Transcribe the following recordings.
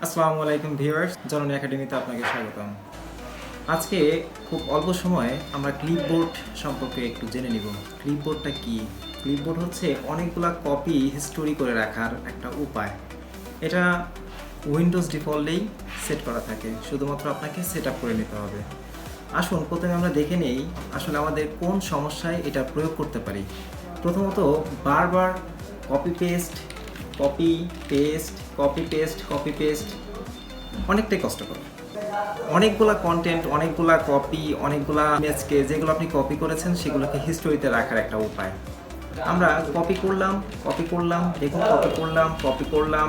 আসসালামু আলাইকুম ভিউয়ার্স, জননী একাডেমিতে আপনাকে স্বাগতম। আজকে খুব অল্প সময়ে আমরা ক্লিপবোর্ড সম্পর্কে একটু জেনে নিব। ক্লিপবোর্ডটা কি? ক্লিপবোর্ড হচ্ছে অনেকগুলা কপি হিস্টোরি করে রাখার একটা উপায়। এটা উইন্ডোজ ডিফল্টেই সেট করা থাকে, শুধুমাত্র আপনাকে সেট আপ করে নিতে হবে। আসুন প্রথমে আমরা দেখে নেই আসলে আমাদের কোন সমস্যায় এটা প্রয়োগ করতে পারি। প্রথমত বারবার copy paste copy paste copy paste copy paste অনেকটাই কষ্টকর। অনেকগুলা কন্টেন্ট, অনেকগুলা কপি, অনেকগুলা ইমেজকে যেগুলো আপনি কপি করেছেন সেগুলোকে হিস্টোরিতে রাখার একটা উপায়। আমরা কপি করলাম দেখুন, কপি করলাম।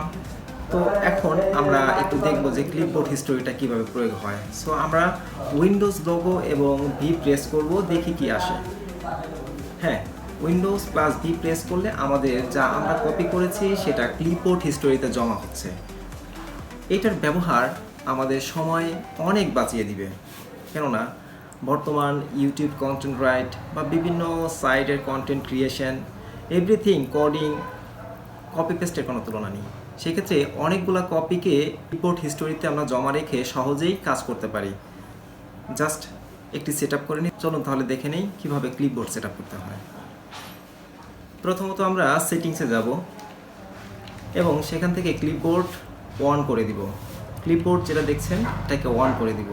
তো এখন আমরা একটু দেখব যে ক্লিপবোর্ড হিস্টোরিটা কিভাবে প্রয়োগ হয়। সো আমরা উইন্ডোজ লোগো এবং ভি প্রেস করব, দেখি কি আসে। হ্যাঁ, উইন্ডোজ প্লাস ভি প্রেস করলে আমাদের যা আমরা কপি করেছি সেটা ক্লিপবোর্ড হিস্টোরিতে জমা হচ্ছে। এটার ব্যবহার আমাদের সময় অনেক বাঁচিয়ে দিবে, কেননা বর্তমান ইউটিউব কন্টেন্ট রাইট বা বিভিন্ন সাইটের content creation, everything coding, copy পেস্টের কোনো তুলনা নেই। সেক্ষেত্রে অনেকগুলো কপিকে ক্লিপবোর্ড হিস্টোরিতে আমরা জমা রেখে সহজেই কাজ করতে পারি। জাস্ট একটি সেট আপ করে নিই। চলুন তাহলে দেখে নেই কীভাবে ক্লিপবোর্ড সেট আপ করতে হয়। প্রথমত আমরা সেটিংসে যাব এবং সেখান থেকে ক্লিপবোর্ড অন করে দিব। ক্লিপবোর্ড যেটা দেখছেন এটাকে অন করে দিব।